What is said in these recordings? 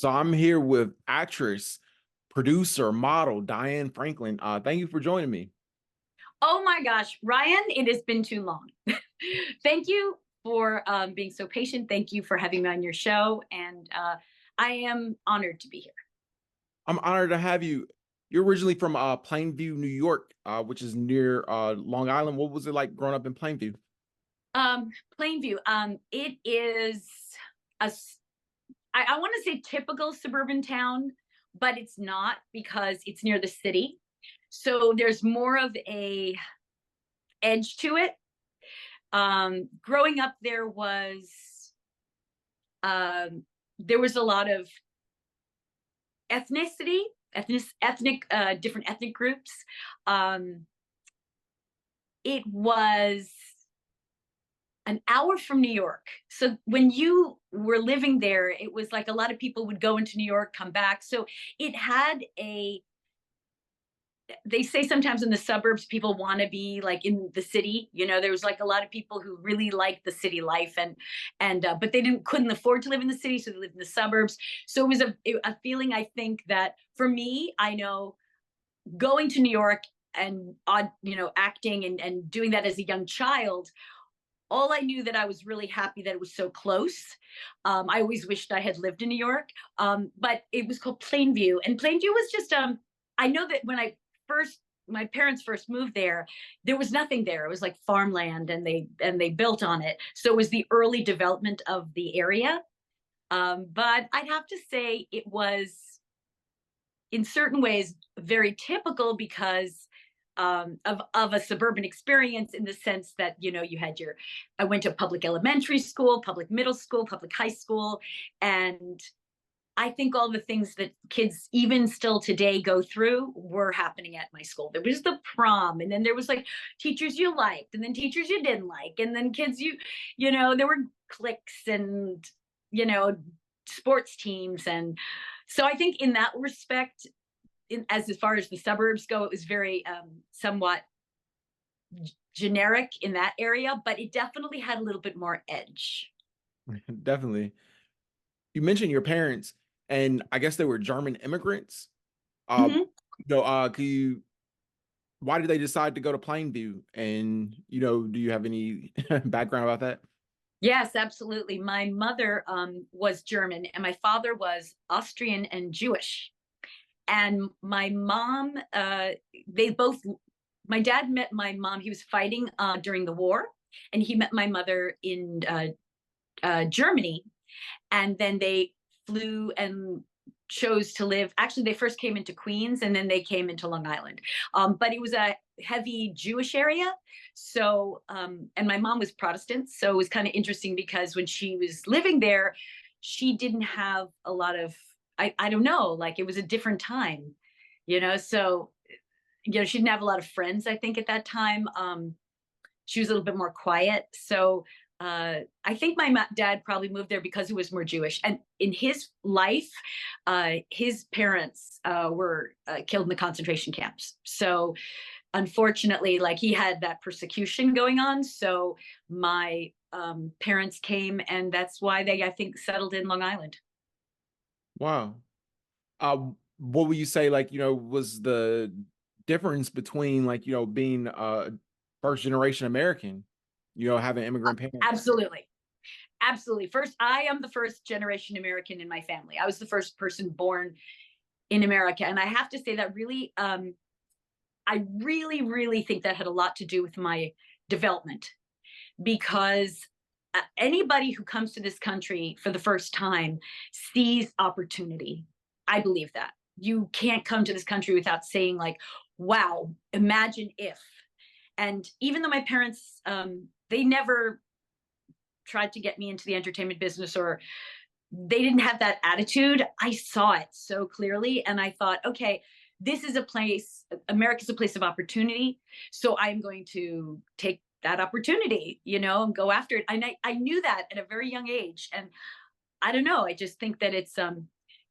So I'm here with actress, producer, model Diane Franklin. Thank you for joining me. Oh my gosh, Ryan, it has been too long. Thank you for being so patient. Thank you for having me on your show. And I am honored to be here. I'm honored to have you. You're originally from Plainview, New York, which is near Long Island. What was it like growing up in Plainview? Plainview, it is I want to say typical suburban town, but it's not because it's near the city. So there's more of a edge to it. Growing up, there was a lot of ethnicity, different ethnic groups. Um, it was an hour from New York. So when you were living there, it was like a lot of people would go into New York, come back. So it had they say sometimes in the suburbs people want to be like in the city. There was like a lot of people who really liked the city life, and but they couldn't afford to live in the city, so they lived in the suburbs. So it was a feeling, I think, that for me, I know, going to New York and acting and doing that as a young child, all I knew that I was really happy that it was so close. I always wished I had lived in New York, but it was called Plainview, and Plainview was just I know that when my parents first moved there, there was nothing there. It was like farmland, and they built on it. So it was the early development of the area. But I'd have to say it was, in certain ways, very typical because of a suburban experience, in the sense that you had I went to public elementary school, public middle school, public high school, and I think all the things that kids even still today go through were happening at my school. There was the prom, and then there was like teachers you liked, and then teachers you didn't like, and then kids there were cliques and sports teams, and so I think in that respect, as far as the suburbs go, it was very somewhat generic in that area, but it definitely had a little bit more edge. Definitely. You mentioned your parents, and I guess they were German immigrants. Mhm. Can you? Why did they decide to go to Plainview? And do you have any background about that? Yes, absolutely. My mother was German, and my father was Austrian and Jewish. And my mom, they both, my dad met my mom. He was fighting during the war, and he met my mother in Germany. And then they flew and chose to live. Actually, they first came into Queens, and then they came into Long Island. But it was a heavy Jewish area. So, and my mom was Protestant. So it was kind of interesting because when she was living there, she didn't have a lot of, I don't know, like it was a different time, so, she didn't have a lot of friends, I think, at that time. She was a little bit more quiet. So I think my dad probably moved there because he was more Jewish. And in his life, his parents were killed in the concentration camps. So unfortunately, like, he had that persecution going on. So my parents came, and that's why they, I think, settled in Long Island. Wow. What would you say, like, was the difference between, like, being first generation American, having immigrant parents? Absolutely. Absolutely. First, I am the first generation American in my family. I was the first person born in America. And I have to say that really, I really, really think that had a lot to do with my development, because anybody who comes to this country for the first time sees opportunity. I believe that. You can't come to this country without saying, like, wow, imagine if. And even though my parents, they never tried to get me into the entertainment business, or they didn't have that attitude, I saw it so clearly. And I thought, okay, this is a place, America's a place of opportunity. So I'm going to take that opportunity, and go after it. And I knew that at a very young age. And I don't know, I just think that it's,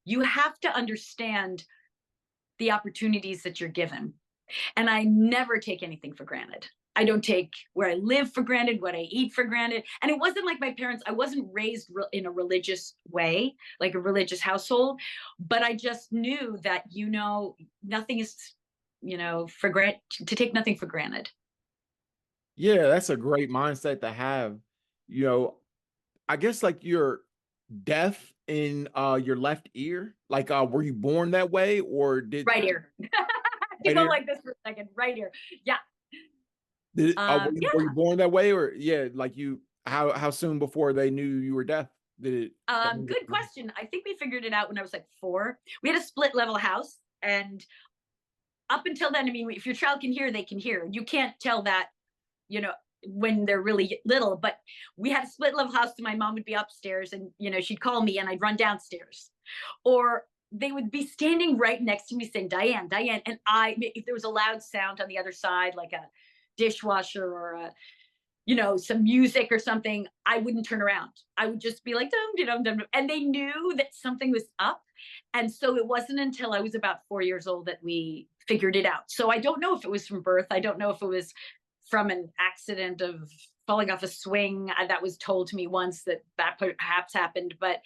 you have to understand the opportunities that you're given. And I never take anything for granted. I don't take where I live for granted, what I eat for granted. And it wasn't like my parents, I wasn't raised in a religious way, like a religious household, but I just knew that, nothing is, for to take nothing for granted. Yeah, that's a great mindset to have. You know, I guess like you're deaf in your left ear. Like were you born that way or did Right here. right Go ear? like this for a second, right here. Yeah. Were you Yeah. born that way or yeah, like you how soon before they knew you were deaf? Did it Good question. I think we figured it out when I was like 4. We had a split level house, and up until then, I mean, if your child can hear, they can hear. You can't tell that, you know, when they're really little. But we had a split level house, so my mom would be upstairs, and she'd call me, and I'd run downstairs, or they would be standing right next to me saying, "Diane, Diane," and if there was a loud sound on the other side, like a dishwasher or some music or something, I wouldn't turn around. I would just be like, dum, dum, dum, dum. And they knew that something was up. And so it wasn't until I was about 4 years old that we figured it out. So I don't know if it was from birth. I don't know if it was from an accident of falling off a swing. That was told to me once that perhaps happened, but,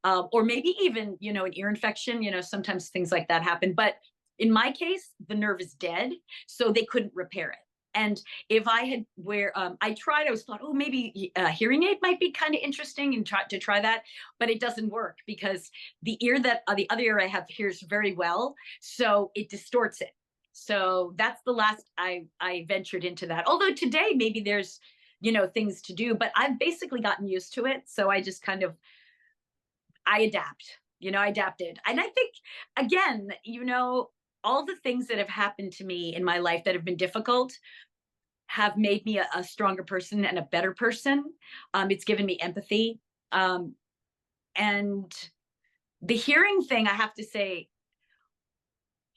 or maybe even, an ear infection, sometimes things like that happen. But in my case, the nerve is dead. So they couldn't repair it. And if I had I was thought, oh, maybe a hearing aid might be kind of interesting and try that, but it doesn't work because the other ear I have hears very well, so it distorts it. So that's the last I ventured into that. Although today maybe there's things to do, but I've basically gotten used to it. So I just kind of I adapt. I adapted, and I think again, all the things that have happened to me in my life that have been difficult have made me a stronger person and a better person. It's given me empathy. And the hearing thing, I have to say,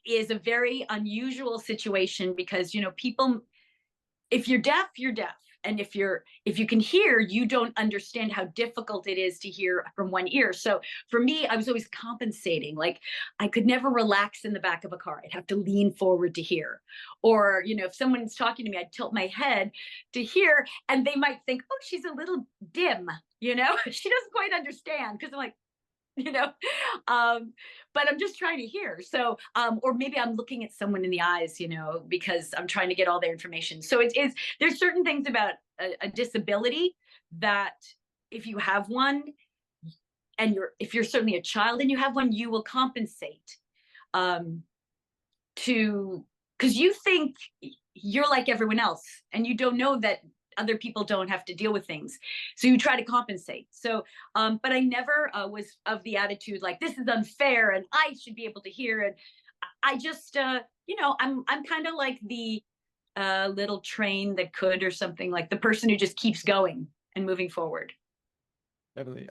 is a very unusual situation because, people, if you're deaf, you're deaf. And if you can hear, you don't understand how difficult it is to hear from one ear. So for me, I was always compensating. Like I could never relax in the back of a car. I'd have to lean forward to hear. Or, if someone's talking to me, I'd tilt my head to hear, and they might think, oh, she's a little dim, she doesn't quite understand. Because I'm like, you know um but I'm just trying to hear. So or maybe I'm looking at someone in the eyes, because I'm trying to get all their information. So it's there's certain things about a disability that if you have one, and if you're certainly a child and you have one, you will compensate, um to because you think you're like everyone else, and you don't know that other people don't have to deal with things, so you try to compensate. So but I never was of the attitude like this is unfair and I should be able to hear. And I just I'm kind of like the little train that could, or something, like the person who just keeps going and moving forward. definitely.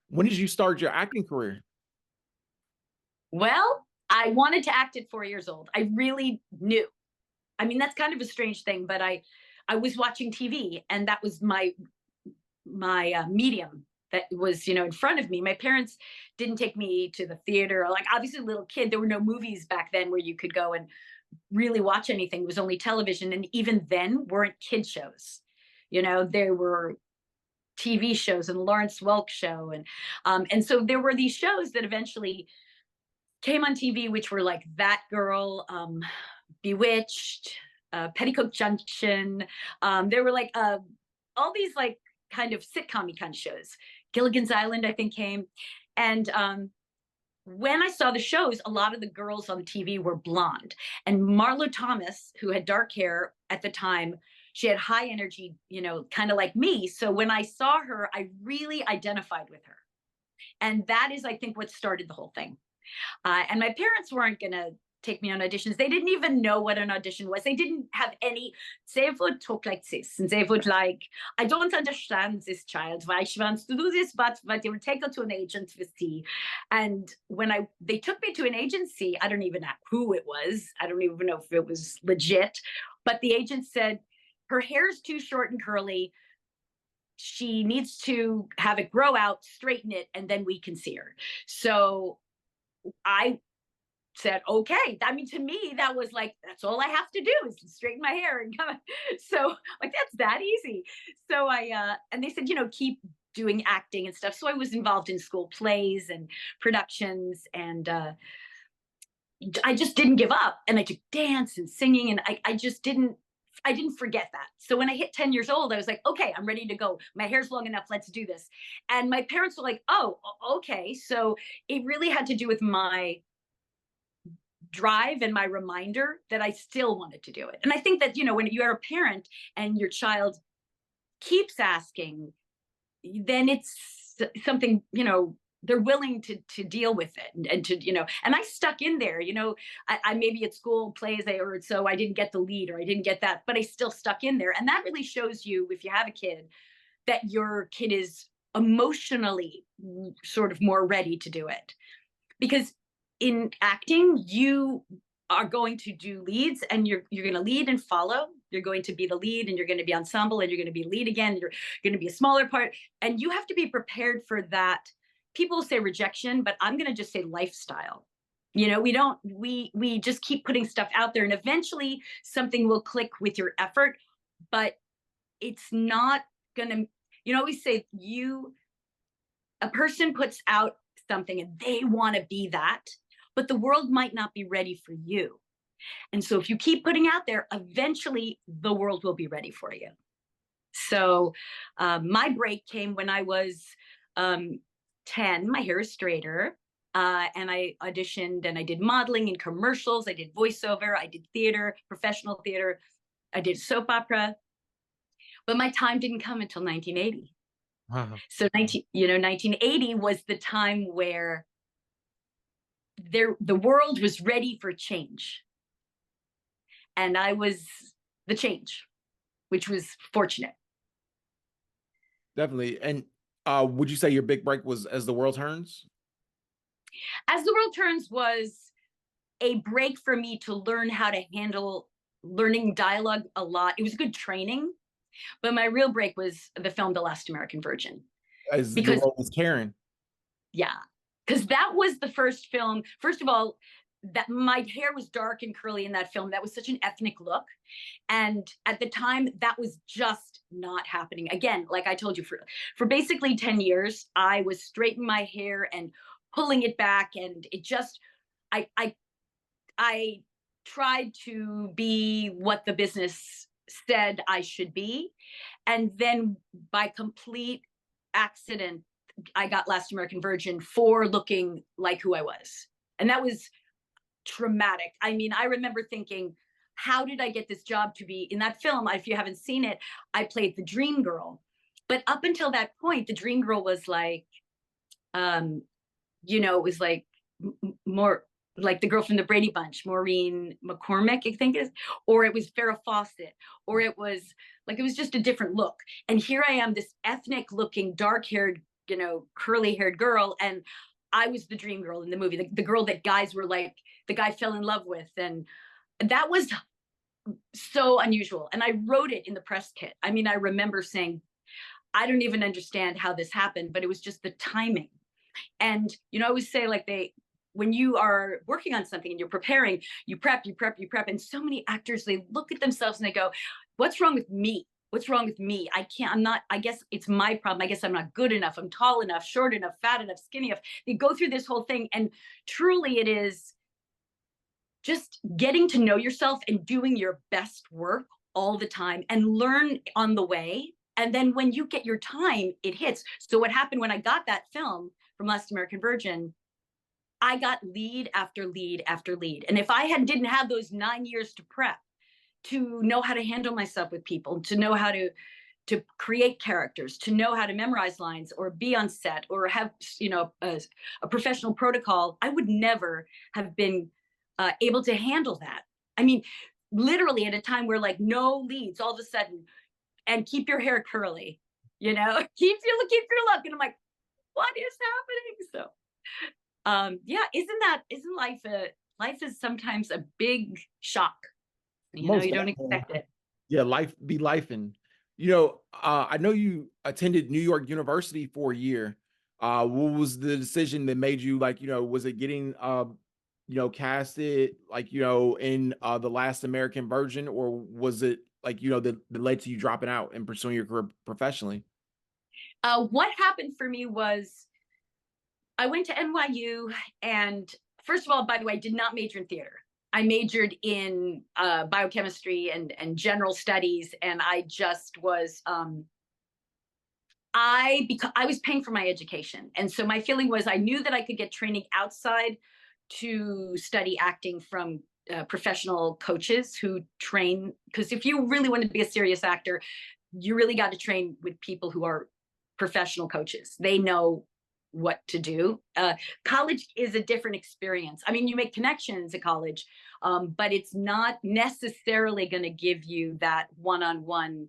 When did you start your acting career? Well, I wanted to act at 4 years old. I really knew. I mean, that's kind of a strange thing, but I was watching TV, and that was my medium that was in front of me. My parents didn't take me to the theater. Like obviously, a little kid, there were no movies back then where you could go and really watch anything. It was only television, and even then, weren't kid shows. There were TV shows and Lawrence Welk show, and so there were these shows that eventually came on TV, which were like That Girl, Bewitched, Petticoat Junction. There were like all these like kind of sitcom kind of shows. Gilligan's Island, I think, came. And when I saw the shows, a lot of the girls on TV were blonde. And Marlo Thomas, who had dark hair at the time, she had high energy, kind of like me. So when I saw her, I really identified with her. And that is, I think, what started the whole thing. And my parents weren't going to take me on auditions. They didn't even know what an audition was. They didn't have any. They would talk like this, and they would like, I don't understand this child. Why she wants to do this, but they will take her to an agent with tea. And when they took me to an agency, I don't even know who it was. I don't even know if it was legit. But the agent said, her hair's too short and curly. She needs to have it grow out, straighten it, and then we can see her. So I said, okay. I mean, to me, that was like, that's all I have to do is straighten my hair and come. So like, that's that easy. So and they said, keep doing acting and stuff. So I was involved in school plays and productions, and I just didn't give up. And I took dance and singing, and I didn't forget that. So when I hit 10 years old, I was like, okay, I'm ready to go. My hair's long enough. Let's do this. And my parents were like, oh, okay. So it really had to do with my drive and my reminder that I still wanted to do it. And I think that, when you're a parent and your child keeps asking, then it's something, they're willing to deal with it, and to, and I stuck in there, I maybe at school plays, or so I didn't get the lead, or I didn't get that, but I still stuck in there. And that really shows you, if you have a kid, that your kid is emotionally sort of more ready to do it. Because in acting, you are going to do leads, and you're going to lead and follow. You're going to be the lead, and you're going to be ensemble, and you're going to be lead again. You're going to be a smaller part, and you have to be prepared for that. People say rejection, but I'm going to just say lifestyle. We just keep putting stuff out there, and eventually something will click with your effort, but it's not going to, always say, a person puts out something and they want to be that, but the world might not be ready for you. And so if you keep putting out there, eventually the world will be ready for you. So my break came when I was 10. My hair is straighter. And I auditioned, and I did modeling and commercials. I did voiceover. I did theater, professional theater. I did soap opera. But my time didn't come until 1980. Wow. So 1980 was the time where the world was ready for change. And I was the change, which was fortunate. Definitely. And would you say your big break was As the World Turns? As the World Turns was a break for me to learn how to handle learning dialogue a lot. It was good training, but my real break was the film The Last American Virgin. As your Because, role was Karen. yeah, because that was the first film. First of all, that my hair was dark and curly in that film. That was such an ethnic look. And at the time, that was just not happening. Again, like I told you, for basically 10 years, I was straightening my hair and pulling it back. And it just, I tried to be what the business said I should be. And then by complete accident, I got Last American Virgin for looking like who I was. And that was traumatic. I mean, I remember thinking, how did I get this job to be in that film? If you haven't seen it, I played the dream girl. But up until that point, the dream girl was like, it was like more like the girl from the Brady Bunch, Maureen McCormick, I think it is, or it was Farrah Fawcett, or it was just a different look. And here I am, this ethnic looking, dark haired, curly haired girl. And I was the dream girl in the movie, the girl that guys were like, the guy fell in love with. And that was so unusual. And I wrote it in the press kit. I mean, I remember saying, I don't even understand how this happened, but it was just the timing. And, I always say, like, when you are working on something and you're preparing, you prep. And so many actors, they look at themselves and they go, what's wrong with me? What's wrong with me? I guess it's my problem. I guess I'm not good enough. I'm tall enough, short enough, fat enough, skinny enough. They go through this whole thing. And truly it is just getting to know yourself and doing your best work all the time and learn on the way. And then when you get your time, it hits. So what happened when I got that film from Last American Virgin, I got lead after lead after lead. And if I didn't have those 9 years to prep, to know how to handle myself with people, to know how to create characters, to know how to memorize lines or be on set or have, a professional protocol, I would never have been able to handle that. I mean, literally at a time where like no leads all of a sudden, and keep your hair curly, keep your look. And I'm like, what is happening? So yeah, isn't life is sometimes a big shock. You don't expect it. Yeah, life be life. And I know you attended New York University for a year. What was the decision that made you, like, was it getting casted like, in the last American version, or was it like, that led to you dropping out and pursuing your career professionally? What happened for me was I went to NYU, and first of all, by the way, I did not major in theater. I majored in biochemistry and general studies, and I just was because I was paying for my education, and so my feeling was I knew that I could get training outside to study acting from professional coaches who train. Because if you really want to be a serious actor, you really got to train with people who are professional coaches. They know what to do. College is a different experience. I mean, you make connections at college, but it's not necessarily going to give you that one-on-one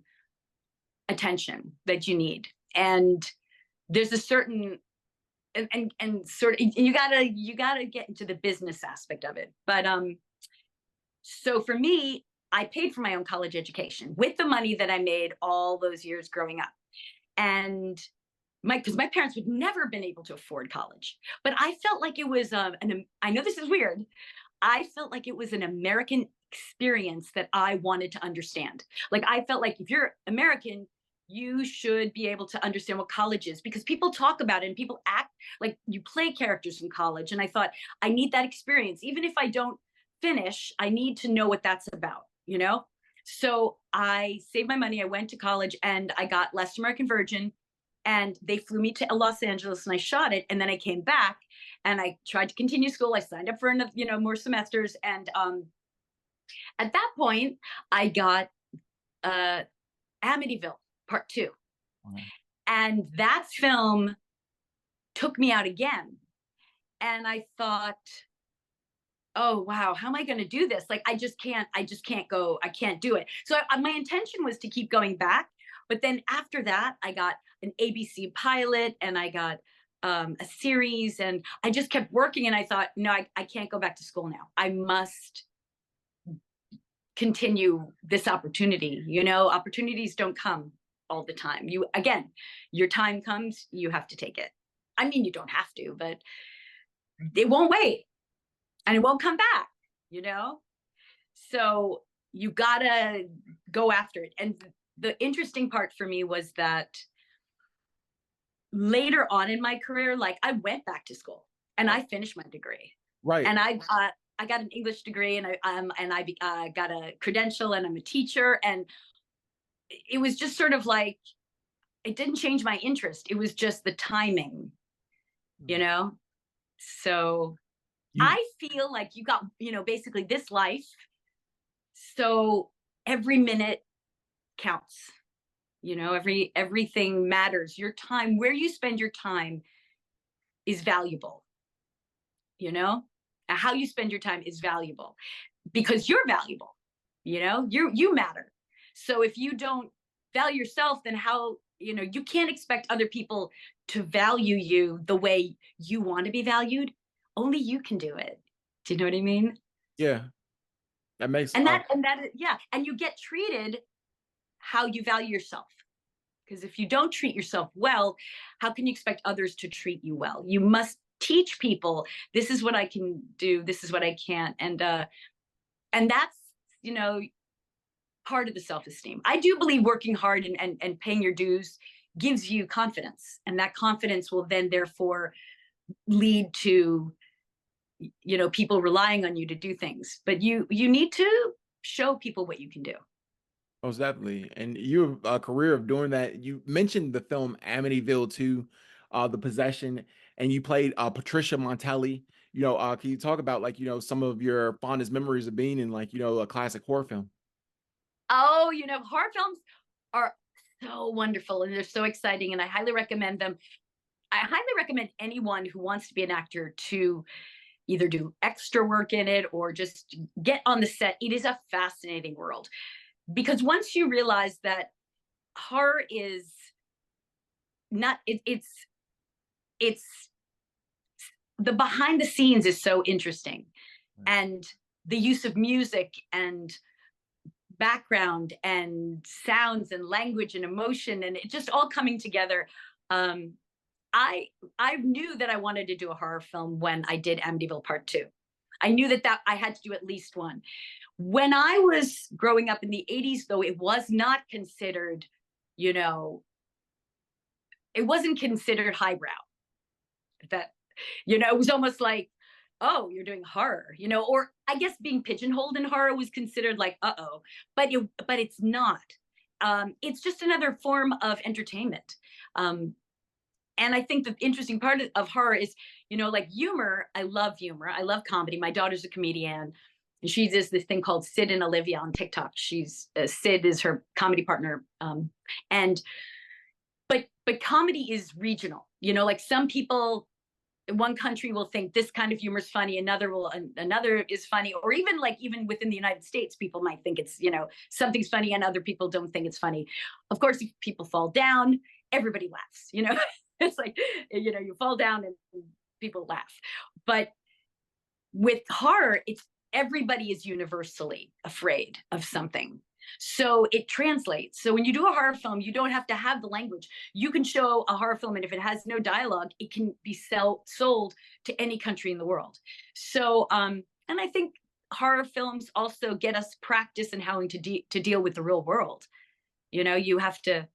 attention that you need. And there's a certain and sort of you gotta get into the business aspect of it. But so for me, I paid for my own college education with the money that I made all those years growing up. And because my parents would never been able to afford college, but I felt like it was I know this is weird. I felt like it was an American experience that I wanted to understand. Like I felt like if you're American, you should be able to understand what college is, because people talk about it and people act like you play characters from college. And I thought, I need that experience. Even if I don't finish, I need to know what that's about, you know? So I saved my money. I went to college and I got Last American Virgin, and they flew me to Los Angeles and I shot it. And then I came back and I tried to continue school. I signed up for another, more semesters. And at that point, I got Amityville Part 2. Wow. And that film took me out again. And I thought, oh, wow, how am I going to do this? Like, I just can't go. I can't do it. So my intention was to keep going back. But then after that, I got an ABC pilot and I got a series, and I just kept working. And I thought, no, I can't go back to school now. I must continue this opportunity. Opportunities don't come all the time. Your time comes, you have to take it. I mean, you don't have to, but it won't wait and it won't come back, So you gotta go after it. And the interesting part for me was that later on in my career, like I went back to school and I finished my degree. Right. And I got an English degree, and I got a credential, and I'm a teacher. And it was just sort of like, it didn't change my interest. It was just the timing, So I feel like you got, basically this life. So every minute counts, everything matters. Your time, where you spend your time is valuable, how you spend your time is valuable because you're valuable, you matter. So if you don't value yourself, then how, you can't expect other people to value you the way you want to be valued. Only you can do it. Do you know what I mean? Yeah. That makes yeah. And you get treated how you value yourself. Because if you don't treat yourself well, how can you expect others to treat you well? You must teach people, this is what I can do, this is what I can't. And that's, part of the self-esteem. I do believe working hard and paying your dues gives you confidence. And that confidence will then therefore lead to, people relying on you to do things. But you need to show people what you can do. Most definitely. And you have a career of doing that. You mentioned the film Amityville 2, The Possession, and you played Patricia Montelli. Can you talk about like, some of your fondest memories of being in like, a classic horror film? Oh, horror films are so wonderful and they're so exciting, and I highly recommend them. I highly recommend anyone who wants to be an actor to either do extra work in it or just get on the set. It is a fascinating world, because once you realize that horror is not, it's the behind the scenes is so interesting. Right. And the use of music and background and sounds and language and emotion and it just all coming together. I knew that I wanted to do a horror film when I did Amityville Part 2. I knew that I had to do at least one. When I was growing up in the 80s, though, it was not considered, you know, it wasn't considered highbrow. That, it was almost like, oh, you're doing horror, or I guess being pigeonholed in horror was considered like, uh-oh, but it's not. It's just another form of entertainment. And I think the interesting part of horror is, like humor. I love humor. I love comedy. My daughter's a comedian. And she does this thing called Sid and Olivia on TikTok. Sid is her comedy partner. And but comedy is regional. Like some people in one country will think this kind of humor is funny, another is funny, or even within the United States, people might think it's, something's funny and other people don't think it's funny. Of course, if people fall down, everybody laughs, it's like, you fall down and people laugh. But with horror, everybody is universally afraid of something. So it translates. So when you do a horror film, you don't have to have the language. You can show a horror film, and if it has no dialogue, it can be sold to any country in the world. So, and I think horror films also get us practice in how to deal with the real world. You have to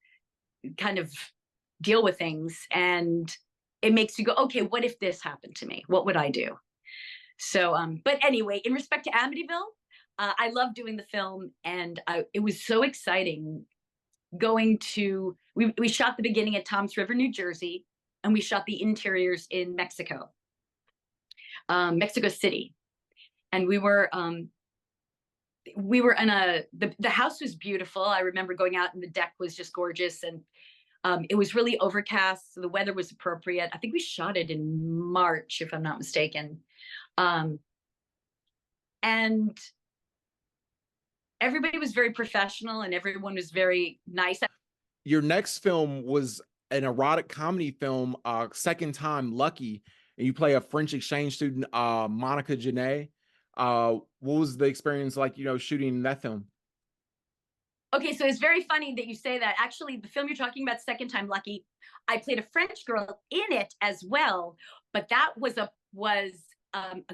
kind of deal with things, and it makes you go, okay, what if this happened to me? What would I do? So, but anyway, in respect to Amityville, I love doing the film, and it was so exciting going to, we shot the beginning at Toms River, New Jersey, and we shot the interiors in Mexico, Mexico City. And we were in the house was beautiful. I remember going out and the deck was just gorgeous. And it was really overcast, so the weather was appropriate. I think we shot it in March, if I'm not mistaken. And everybody was very professional and everyone was very nice. Your next film was an erotic comedy film, Second Time Lucky, and you play a French exchange student, Monica Janae. What was the experience like, shooting that film? Okay, so it's very funny that you say that. Actually, the film you're talking about, Second Time Lucky, I played a French girl in it as well, but that was a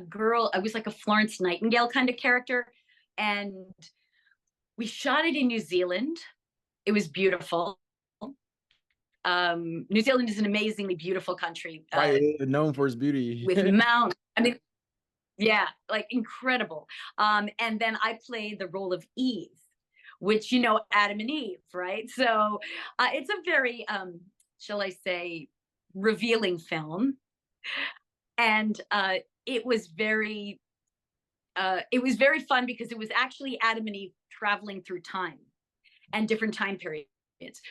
girl. I was like a Florence Nightingale kind of character, and we shot it in New Zealand. It was beautiful. New Zealand is an amazingly beautiful country. Right, known for its beauty. With mountains. I mean, yeah, like incredible. And then I played the role of Eve, which, Adam and Eve, right? So it's a very, shall I say, revealing film. And it was very fun because it was actually Adam and Eve traveling through time and different time periods.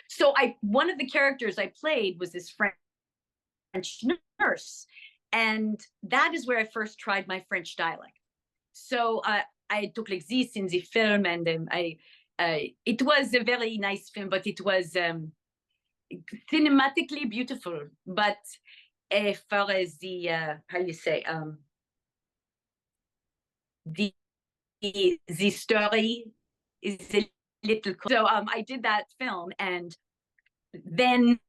So one of the characters I played was this French nurse, and that is where I first tried my French dialect. So I took like this in the film, and it was a very nice film, but it was cinematically beautiful. But as far as the how you say the story is a little cool. So I did that film, and then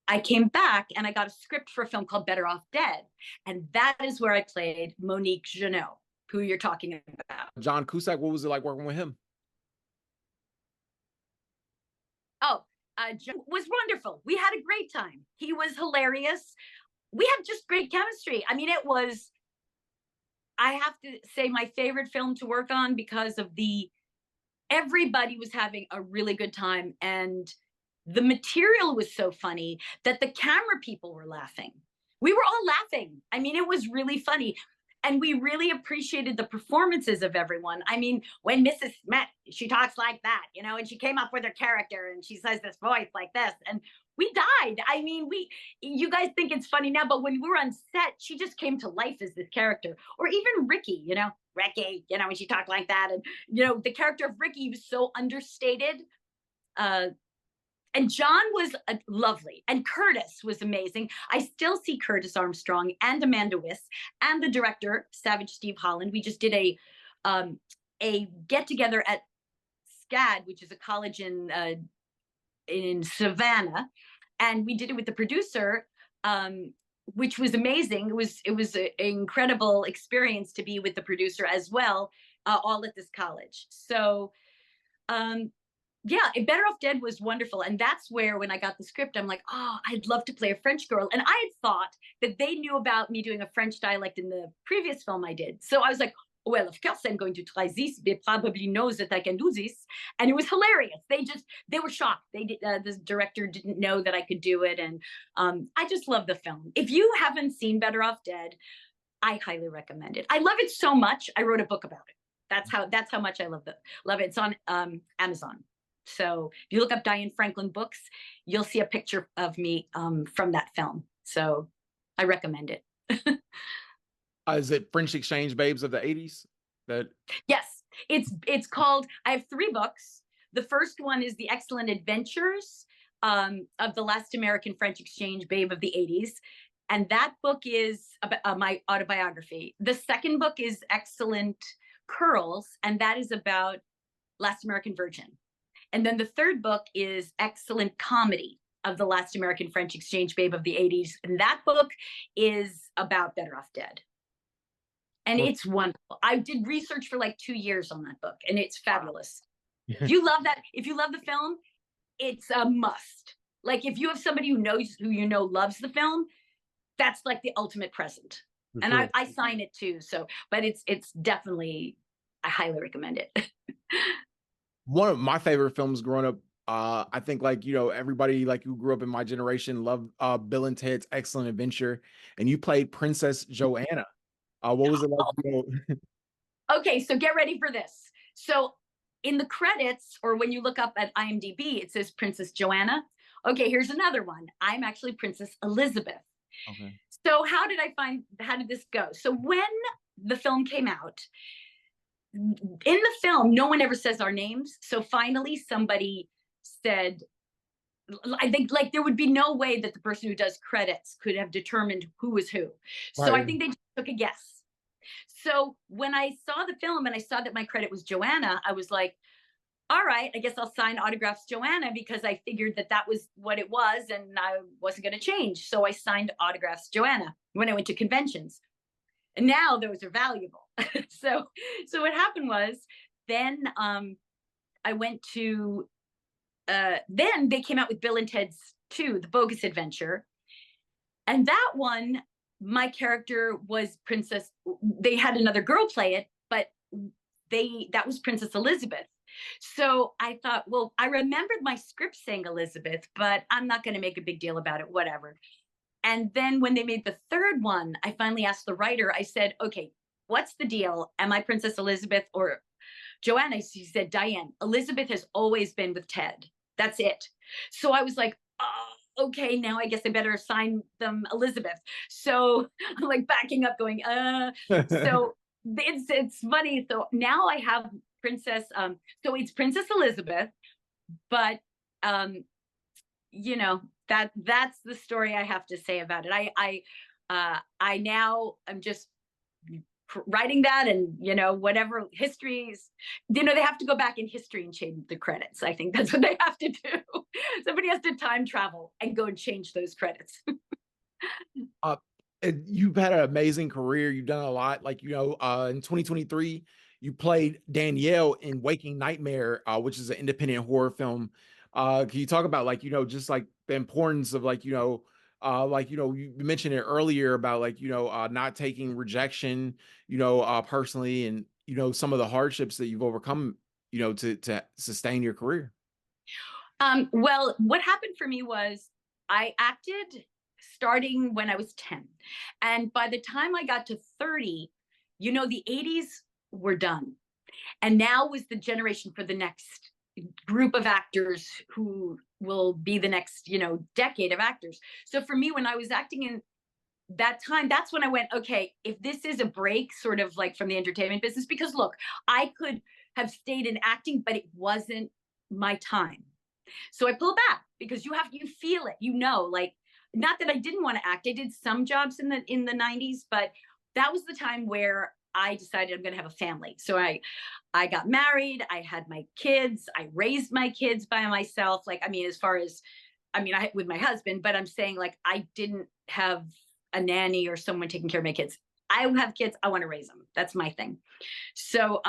I came back and I got a script for a film called Better Off Dead, and that is where I played Monique Jeannot, who you're talking about. John Cusack, what was it like working with him? Oh, was wonderful. We had a great time. He was hilarious. We had just great chemistry. I mean, it was, I have to say, my favorite film to work on because of everybody was having a really good time, and the material was so funny that the camera people were laughing. We were all laughing. I mean, it was really funny. And we really appreciated the performances of everyone. I mean, when Mrs. Smith, she talks like that, and she came up with her character and she says this voice like this, and we died. I mean, you guys think it's funny now, but when we were on set, she just came to life as this character. Or even Ricky, Ricky, when she talked like that. And, the character of Ricky was so understated. And John was lovely, and Curtis was amazing. I still see Curtis Armstrong and Amanda Wyss and the director, Savage Steve Holland. We just did a get together at SCAD, which is a college in Savannah, and we did it with the producer, which was amazing. It was an incredible experience to be with the producer as well, all at this college. So yeah, Better Off Dead was wonderful. And that's where, when I got the script, I'm like, oh, I'd love to play a French girl. And I had thought that they knew about me doing a French dialect in the previous film I did. So I was like, well, of course I'm going to try this. They probably knows that I can do this. And it was hilarious. They were shocked. The director didn't know that I could do it. And I just love the film. If you haven't seen Better Off Dead, I highly recommend it. I love it so much, I wrote a book about it. That's how much I love it. It's on Amazon. So if you look up Diane Franklin books, you'll see a picture of me from that film. So I recommend it. Is it French Exchange Babes of the 80s? Yes, it's called, I have 3 books. The first one is The Excellent Adventures of the Last American French Exchange Babe of the 80s. And that book is my autobiography. The second book is Excellent Curls, and that is about Last American Virgin. And then the third book is Excellent Comedy of the Last American French Exchange Babe of the 80s. And that book is about Better Off Dead. And it's wonderful. I did research for like 2 years on that book, and it's fabulous. If you love that, if you love the film, it's a must. Like, if you have somebody who you know loves the film, that's like the ultimate present. And I sign it too. So, but it's definitely, I highly recommend it. One of my favorite films growing up, I think, like, everybody like who grew up in my generation loved Bill and Ted's Excellent Adventure, and you played Princess Joanna. What was it like? Okay, so get ready for this. So in the credits, or when you look up at IMDb, it says Princess Joanna. Okay, here's another one. I'm actually Princess Elizabeth. Okay. So how did this go? So when the film came out, in the film, no one ever says our names. So finally somebody said, I think, like, there would be no way that the person who does credits could have determined who was who. So I think they just took a guess. So when I saw the film and I saw that my credit was Joanna, I was like, all right, I guess I'll sign autographs Joanna, because I figured that was what it was and I wasn't going to change. So I signed autographs Joanna when I went to conventions. And now those are valuable. So what happened was, then I went to, then they came out with Bill and Ted's 2, The Bogus Adventure. And that one, my character was Princess, they had another girl play it, but that was Princess Elizabeth. So I thought, well, I remembered my script saying Elizabeth, but I'm not going to make a big deal about it, whatever. And then when they made the third one, I finally asked the writer, I said, okay, what's the deal? Am I Princess Elizabeth or Joanna? She said, Diane, Elizabeth has always been with Ted. That's it. So I was like, oh, okay, now I guess I better assign them Elizabeth. So I'm like backing up going, so it's funny. So now I have Princess, so it's Princess Elizabeth, but that's the story I have to say about it. I now I'm just writing that, and whatever histories, they have to go back in history and change the credits. I think that's what they have to do. Somebody has to time travel and go and change those credits. You've had an amazing career. You've done a lot. Like, in 2023, you played Danielle in Waking Nightmare, which is an independent horror film. Can you talk about, like, just like the importance of, like, you mentioned it earlier about, like, not taking rejection, personally, and, some of the hardships that you've overcome, to sustain your career. Well, what happened for me was I acted starting when I was 10. And by the time I got to 30, the 80s were done. And now was the generation for the next group of actors who will be the next, decade of actors. So for me, when I was acting in that time, that's when I went, okay, if this is a break, sort of like from the entertainment business, because look, I could have stayed in acting, but it wasn't my time. So I pulled back, because you feel it, like, not that I didn't want to act. I did some jobs in the 90s, but that was the time where I decided I'm going to have a family. So I got married. I had my kids. I raised my kids by myself. Like, I mean, as far as, I with my husband, but I'm saying, like, I didn't have a nanny or someone taking care of my kids. I have kids, I want to raise them. That's my thing. So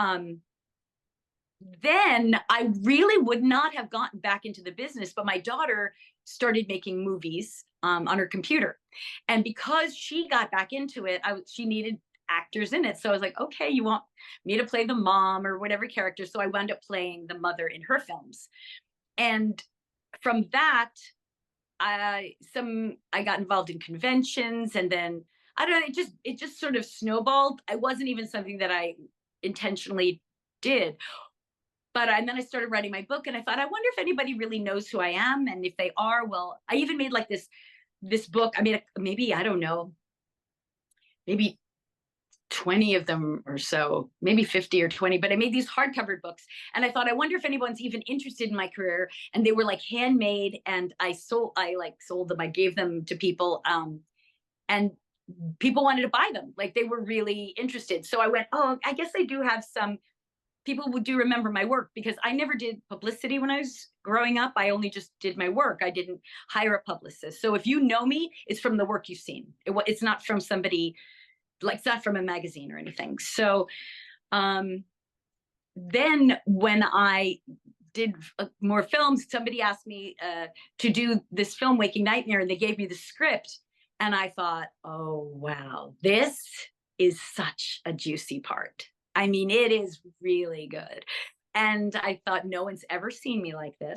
then I really would not have gotten back into the business, but my daughter started making movies on her computer. And because she got back into it, she needed actors in it. So I was like, okay, you want me to play the mom or whatever character. So I wound up playing the mother in her films. And from that, I got involved in conventions, and then I don't know, it just sort of snowballed. I wasn't even something that I intentionally did. But and then I started writing my book, and I thought, I wonder if anybody really knows who I am, and if they are, well, I even made like this book. I made maybe, I don't know, maybe 20 of them or so, maybe 50 or 20, but I made these hardcover books. And I thought, I wonder if anyone's even interested in my career. And they were like handmade, and I like sold them. I gave them to people. And people wanted to buy them. Like, they were really interested. So I went, oh, I guess I do have some people who do remember my work, because I never did publicity when I was growing up. I only just did my work. I didn't hire a publicist. So if you know me, it's from the work you've seen. It's not from somebody, like, it's not from a magazine or anything. So then when I did more films, somebody asked me to do this film, Waking Nightmare, and they gave me the script. And I thought, oh, wow, this is such a juicy part. I mean, it is really good. And I thought, no one's ever seen me like this.